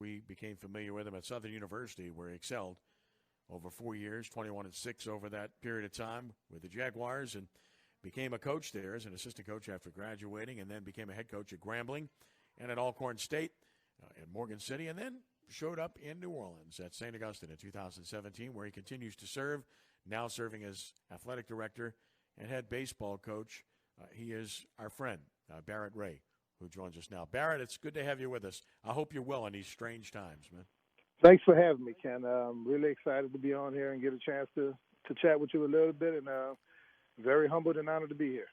We became familiar with him at Southern University, where he excelled over 4 years, 21-6 over that period of time with the Jaguars, and became a coach there as an assistant coach after graduating, and then became a head coach at Grambling and at Alcorn State in Morgan City, and then showed up in New Orleans at St. Augustine in 2017, where he continues to serve, now serving as athletic director and head baseball coach. He is our friend, Barret Ray, who joins us now. Barret, it's good to have you with us. I hope you're well in these strange times, man. Thanks for having me, Ken. I'm really excited to be on here and get a chance to chat with you a little bit, and very humbled and honored to be here.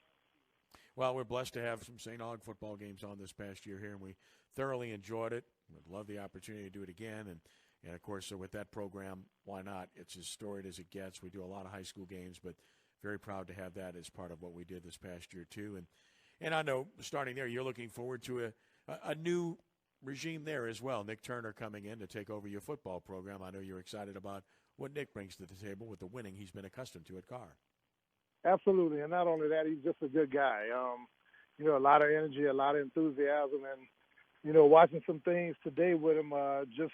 Well, we're blessed to have some St. Aug football games on this past year here, and we thoroughly enjoyed it. Would love the opportunity to do it again, and of course, so with that program, why not? It's as storied as it gets. We do a lot of high school games, but very proud to have that as part of what we did this past year too. And I know starting there, you're looking forward to a new regime there as well. Nick Turner coming in to take over your football program. I know you're excited about what Nick brings to the table with the winning he's been accustomed to at Carr. Absolutely, and not only that, he's just a good guy. A lot of energy, a lot of enthusiasm, and watching some things today with him, just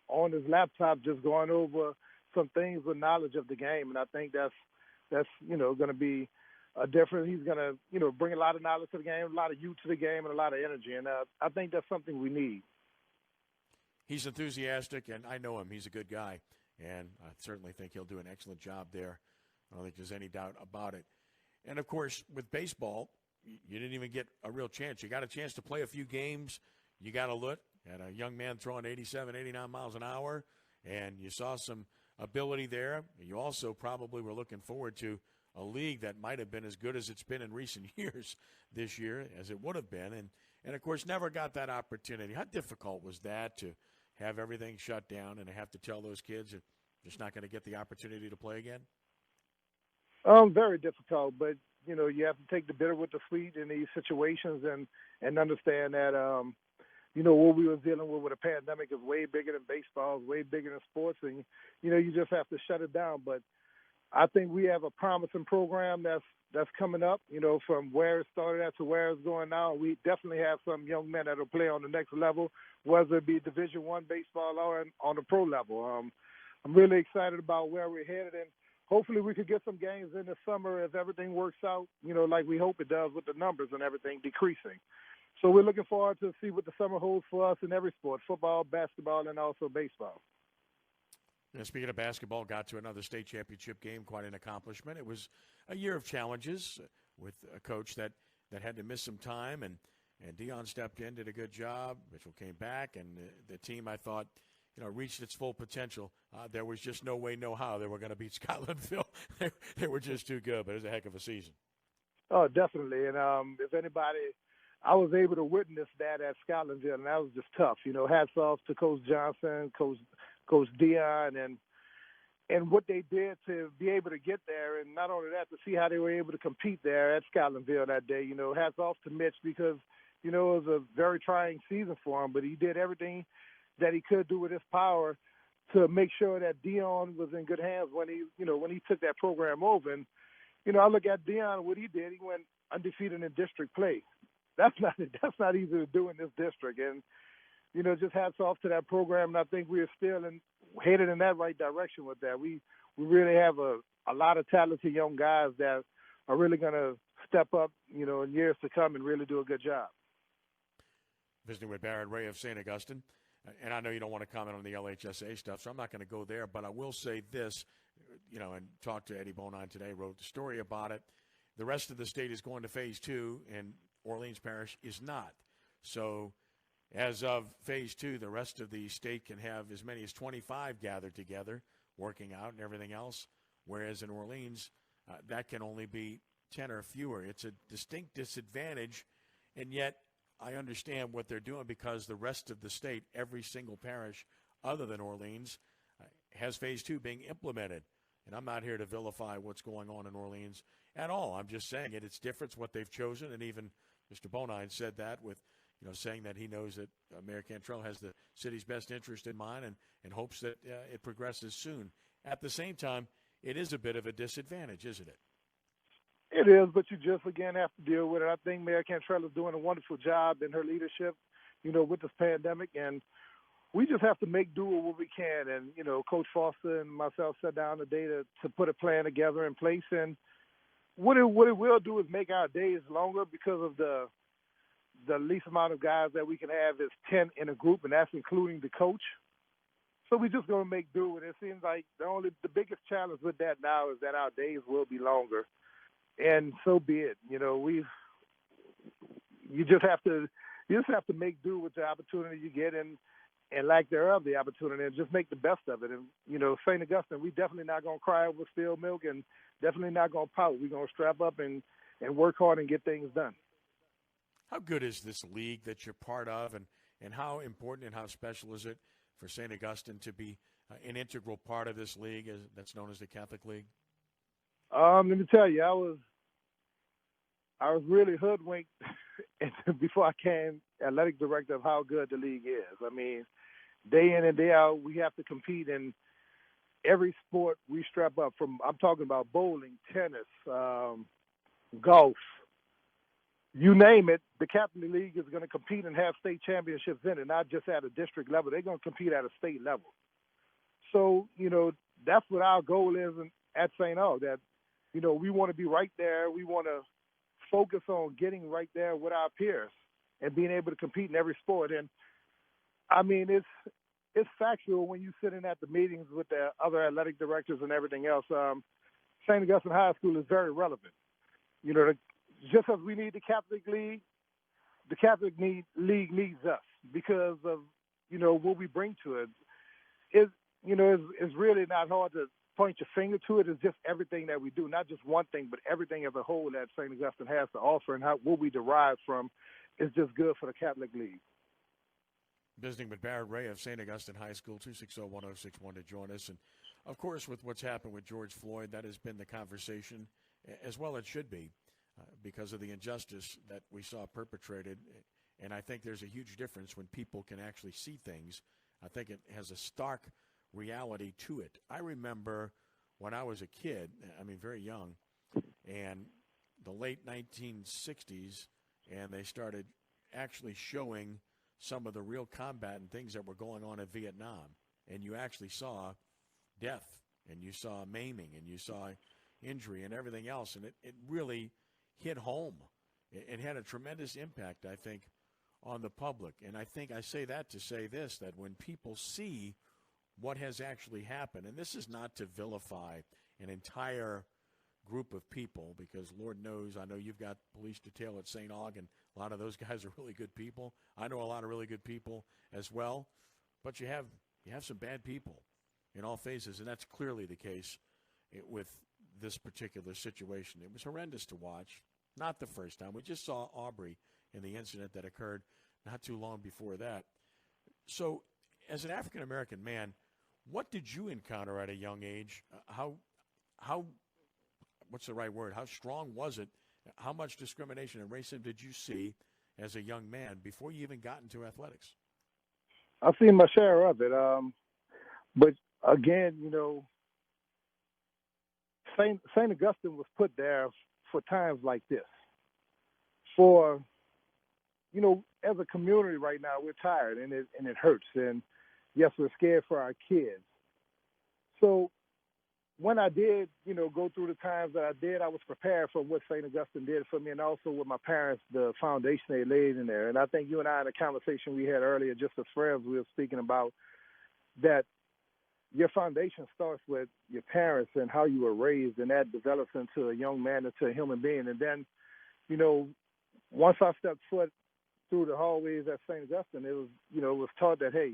on his laptop, just going over some things with knowledge of the game, and I think that's going to be a difference. He's going to bring a lot of knowledge to the game, a lot of youth to the game, and a lot of energy, and I think that's something we need. He's enthusiastic, and I know him. He's a good guy, and I certainly think he'll do an excellent job there. I don't think there's any doubt about it. And, of course, with baseball, you didn't even get a real chance. You got a chance to play a few games. You got a look at a young man throwing 87, 89 miles an hour, and you saw some ability there. You also probably were looking forward to a league that might have been as good as it's been in recent years this year as it would have been, and of course, never got that opportunity. How difficult was that to have everything shut down and to have to tell those kids they're just not going to get the opportunity to play again? Very difficult, but you have to take the bitter with the sweet in these situations, and understand that what we were dealing with a pandemic is way bigger than baseball, is way bigger than sports, and you just have to shut it down. But I think we have a promising program that's coming up. From where it started at to where it's going now. We definitely have some young men that will play on the next level, whether it be Division I baseball or on the pro level. I'm really excited about where we're headed, and hopefully we could get some games in the summer if everything works out, like we hope it does with the numbers and everything decreasing. So we're looking forward to see what the summer holds for us in every sport, football, basketball, and also baseball. Speaking of basketball, got to another state championship game, quite an accomplishment. It was a year of challenges with a coach that had to miss some time, and Dion stepped in, did a good job. Mitchell came back, and the team, I thought, reached its full potential. There was just no way, no how they were going to beat Scotlandville. They were just too good, but it was a heck of a season. Oh, definitely. And if anybody, I was able to witness that at Scotlandville, and that was just tough. Hats off to Coach Johnson, Coach Dion, and what they did to be able to get there, and not only that, to see how they were able to compete there at Scotlandville that day. Hats off to Mitch because, it was a very trying season for him, but he did everything that he could do with his power to make sure that Dion was in good hands when he took that program over. And, I look at Dion, what he did, he went undefeated in district play. That's not easy to do in this district. And, just hats off to that program. And I think we are still headed in that right direction with that. We really have a lot of talented young guys that are really going to step up, in years to come and really do a good job. Visiting with Barret Ray of St. Augustine. And I know you don't want to comment on the LHSA stuff, so I'm not going to go there. But I will say this, and talked to Eddie Bonine today, wrote the story about it. The rest of the state is going to Phase 2, and Orleans Parish is not. So as of Phase 2, the rest of the state can have as many as 25 gathered together, working out and everything else, whereas in Orleans, that can only be 10 or fewer. It's a distinct disadvantage, and yet I understand what they're doing because the rest of the state, every single parish other than Orleans, has Phase 2 being implemented. And I'm not here to vilify what's going on in Orleans at all. I'm just saying it's different what they've chosen. And even Mr. Bonine said that with, saying that he knows that Mayor Cantrell has the city's best interest in mind and hopes that it progresses soon. At the same time, it is a bit of a disadvantage, isn't it? It is, but you just, again, have to deal with it. I think Mayor Cantrell is doing a wonderful job in her leadership, with this pandemic. And we just have to make do with what we can. And, Coach Foster and myself sat down today to put a plan together in place. And what it will do is make our days longer because of the least amount of guys that we can have is 10 in a group, and that's including the coach. So we're just going to make do. And it seems like the biggest challenge with that now is that our days will be longer. And so be it. You just have to make do with the opportunity you get and lack thereof the opportunity, and just make the best of it. And St. Augustine, we definitely not going to cry over spilled milk, and definitely not going to pout. We're going to strap up and work hard and get things done. How good is this league that you're part of, and how important and how special is it for St. Augustine to be an integral part of this league that's known as the Catholic League? Let me tell you, I was really hoodwinked before I came athletic director of how good the league is. I mean, day in and day out, we have to compete in every sport we strap up from. I'm talking about bowling, tennis, golf, you name it. The Catholic League is going to compete and have state championships in it, not just at a district level. They're going to compete at a state level. So, that's what our goal is at St. Aug, that, we want to be right there. We want to focus on getting right there with our peers and being able to compete in every sport. And, I mean, it's factual when you sit in at the meetings with the other athletic directors and everything else. St. Augustine High School is very relevant. Just as we need the Catholic League, the Catholic League needs us because of, what we bring to it. It's really not hard to point your finger to it. It's just everything that we do, not just one thing, but everything as a whole that St. Augustine has to offer, and what we derive from is just good for the Catholic League. Visiting with Barret Ray of St. Augustine High School, 260-1061 to join us. And, of course, with what's happened with George Floyd, that has been the conversation, as well it should be, because of the injustice that we saw perpetrated. And I think there's a huge difference when people can actually see things. I think it has a stark reality to it. I remember when I was a kid, very young, and the late 1960s, and they started actually showing some of the real combat and things that were going on in Vietnam. And you actually saw death, and you saw maiming, and you saw injury and everything else. And it really hit home. It had a tremendous impact, I think, on the public. And I think I say that to say this, that when people see what has actually happened, and this is not to vilify an entire group of people, because Lord knows, I know you've got police detail at St. Aug, and a lot of those guys are really good people. I know a lot of really good people as well, but you have some bad people in all phases, and that's clearly the case with this particular situation. It was horrendous to watch. Not the first time. We just saw Aubrey in the incident that occurred not too long before that. So, as an African-American man, what did you encounter at a young age? How what's the right word? How strong was it? How much discrimination and racism did you see as a young man before you even got into athletics? I've seen my share of it. But again, St. Augustine was put there for times like this. For, as a community right now, we're tired and it hurts. And yes, we're scared for our kids. So when I did, go through the times that I did, I was prepared for what St. Augustine did for me, and also with my parents, the foundation they laid in there. And I think you and I, in a conversation we had earlier, just as friends, we were speaking about that your foundation starts with your parents and how you were raised, and that develops into a young man, into a human being. And then, once I stepped foot through the hallways at St. Augustine, it was taught that, hey,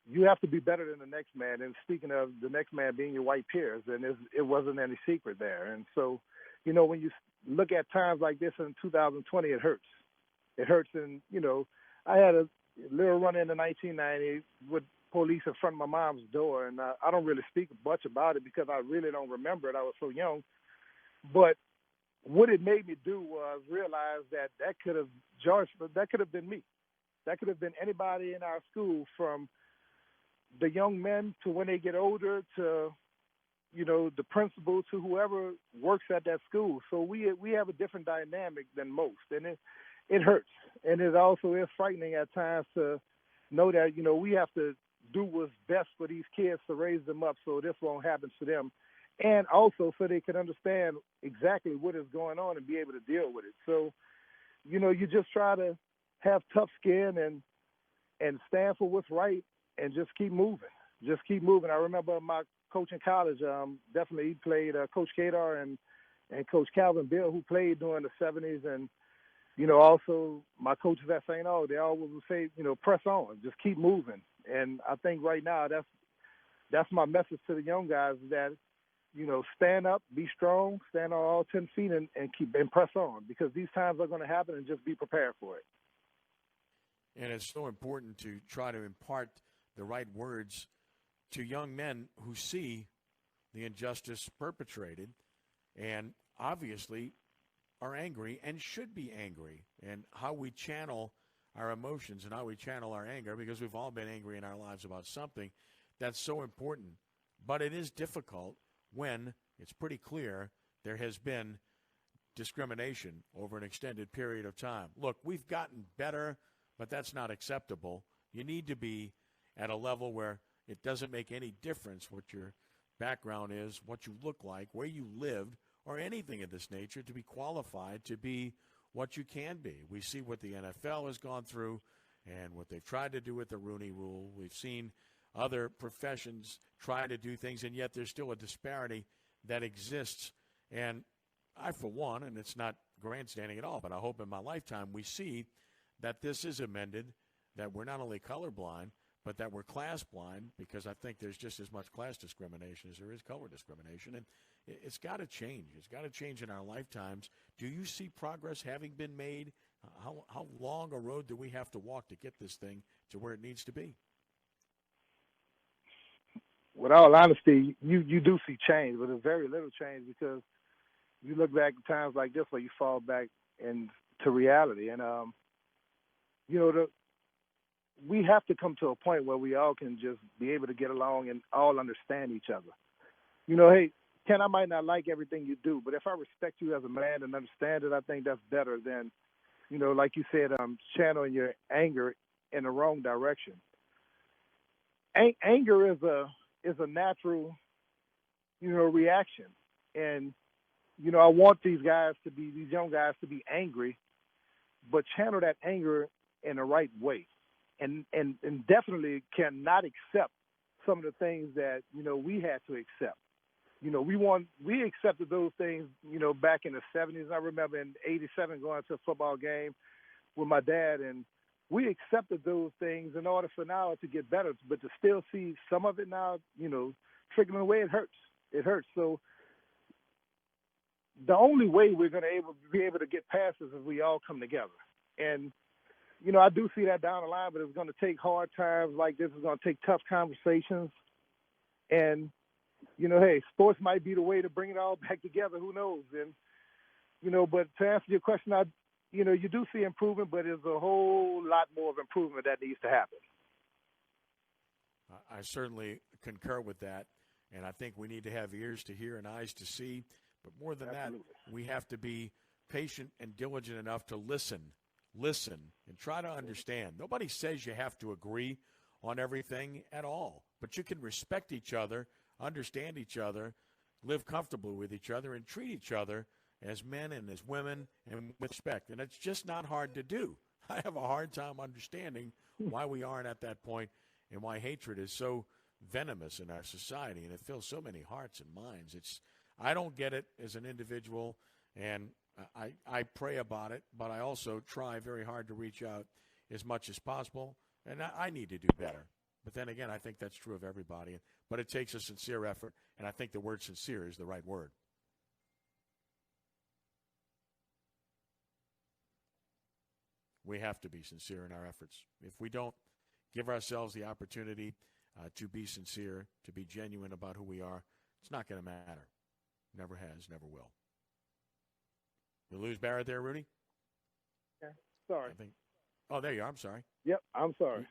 you have to be better than the next man. And speaking of the next man being your white peers, and it wasn't any secret there. And so, when you look at times like this in 2020, it hurts. It hurts. And, I had a little run in the 1990s with police in front of my mom's door, and I don't really speak much about it because I really don't remember it. I was so young. But what it made me do was realize that could have been me. That could have been anybody in our school, from the young men to when they get older to, the principal to whoever works at that school. So we have a different dynamic than most, and it hurts. And it also is frightening at times to, know that, we have to do what's best for these kids to raise them up so this won't happen to them. And also so they can understand exactly what is going on and be able to deal with it. So, you just try to have tough skin and stand for what's right and just keep moving. Just keep moving. I remember my coach in college, definitely he played Coach Kadar and Coach Calvin Bill, who played during the 70s. And, also my coaches at St. Aug, they always would say, press on, just keep moving. And I think right now that's my message to the young guys, that, stand up, be strong, stand on all 10 feet and press on, because these times are going to happen, and just be prepared for it. And it's so important to try to impart the right words to young men who see the injustice perpetrated and obviously are angry and should be angry, and how we channel our emotions and how we channel our anger, because we've all been angry in our lives about something. That's so important. But it is difficult when it's pretty clear there has been discrimination over an extended period of time. Look, we've gotten better, but that's not acceptable. You need to be at a level where it doesn't make any difference what your background is, what you look like, where you lived, or anything of this nature to be qualified to be what you can be. We see what the NFL has gone through and what they've tried to do with the Rooney Rule. We've seen other professions try to do things, and yet there's still a disparity that exists. And I, for one, and it's not grandstanding at all, but I hope in my lifetime we see that this is amended, that we're not only colorblind, but that we're class blind, because I think there's just as much class discrimination as there is color discrimination. And it's got to change. It's got to change in our lifetimes. Do you see progress having been made? How long a road do we have to walk to get this thing to where it needs to be? With all honesty, you do see change, but there's very little change, because you look back at times like this where you fall back into reality. And, we have to come to a point where we all can just be able to get along and all understand each other. Hey, Ken, I might not like everything you do, but if I respect you as a man and understand it, I think that's better than, like you said, channeling your anger in the wrong direction. Anger is a natural, reaction. And, I want these young guys to be angry, but channel that anger in the right way. And definitely cannot accept some of the things that, we had to accept. We accepted those things, back in the 70s. I remember in 87 going to a football game with my dad, and we accepted those things in order for now to get better. But to still see some of it now, trickling away, it hurts. It hurts. So the only way we're going to be able to get past this is we all come together. And, I do see that down the line, but it's going to take hard times like this. It's going to take tough conversations. And, hey, sports might be the way to bring it all back together. Who knows? And, but to answer your question, you do see improvement, but there's a whole lot more of improvement that needs to happen. I certainly concur with that, and I think we need to have ears to hear and eyes to see. But more than Absolutely. That, we have to be patient and diligent enough to listen, and try to understand. Nobody says you have to agree on everything at all, but you can respect each other, understand each other, live comfortably with each other, and treat each other as men and as women and with respect. And it's just not hard to do. I have a hard time understanding why we aren't at that point and why hatred is so venomous in our society, and it fills so many hearts and minds. I don't get it as an individual, and I pray about it, but I also try very hard to reach out as much as possible, and I need to do better. But then again, I think that's true of everybody. But it takes a sincere effort, and I think the word sincere is the right word. We have to be sincere in our efforts. If we don't give ourselves the opportunity to be sincere, to be genuine about who we are, it's not going to matter. Never has, never will. You lose Barret there, Rudy? Yeah, sorry. Oh, there you are. I'm sorry. Yep, I'm sorry.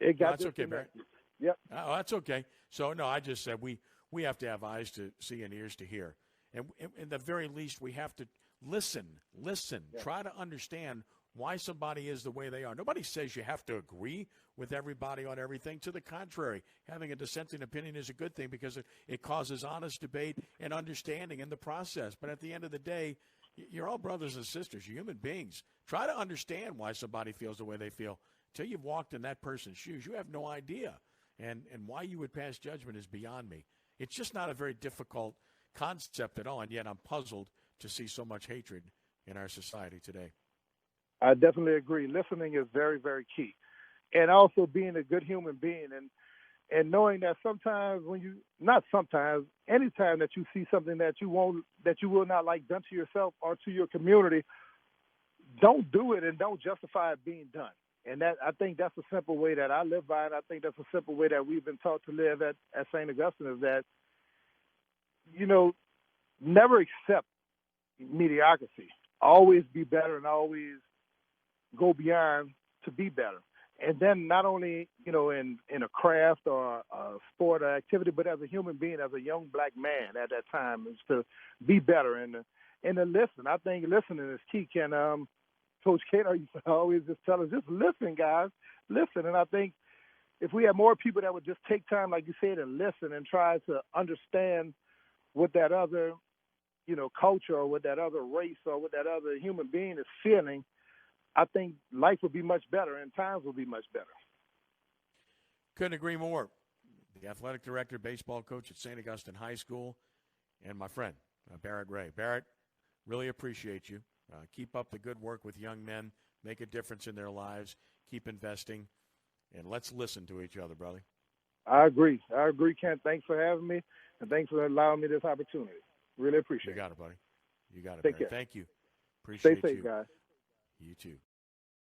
It got that's okay, Barret. Yep. Oh, that's okay. So, no, I just said we have to have eyes to see and ears to hear. And at the very least, we have to listen. Yeah. Try to understand why somebody is the way they are. Nobody says you have to agree with everybody on everything. To the contrary, having a dissenting opinion is a good thing because it causes honest debate and understanding in the process. But at the end of the day, you're all brothers and sisters. You're human beings. Try to understand why somebody feels the way they feel. Until you've walked in that person's shoes, you have no idea. And why you would pass judgment is beyond me. It's just not a very difficult concept at all, and yet I'm puzzled to see so much hatred in our society today. I definitely agree. Listening is very, very key. And also being a good human being and knowing that sometimes anytime that you see something that you will not like done to yourself or to your community, don't do it and don't justify it being done. And I think that's a simple way that I live by, and I think that's a simple way that we've been taught to live at St. Augustine is that, never accept mediocrity. Always be better and always go beyond to be better. And then not only, in a craft or a sport or activity, but as a human being, as a young black man at that time, is to be better and to listen. I think listening is key. Coach Cato used to always just tell us, just listen, guys, listen. And I think if we had more people that would just take time, like you said, and listen and try to understand what that other, culture or what that other race or what that other human being is feeling, I think life would be much better and times will be much better. Couldn't agree more. The athletic director, baseball coach at St. Augustine High School, and my friend, Barret Ray. Barret, really appreciate you. Keep up the good work with young men. Make a difference in their lives. Keep investing. And let's listen to each other, brother. I agree, Ken. Thanks for having me, and thanks for allowing me this opportunity. Really appreciate it. You got it, buddy. You got it, Take Barret. care. Thank you. Appreciate you. Stay safe, guys. You too.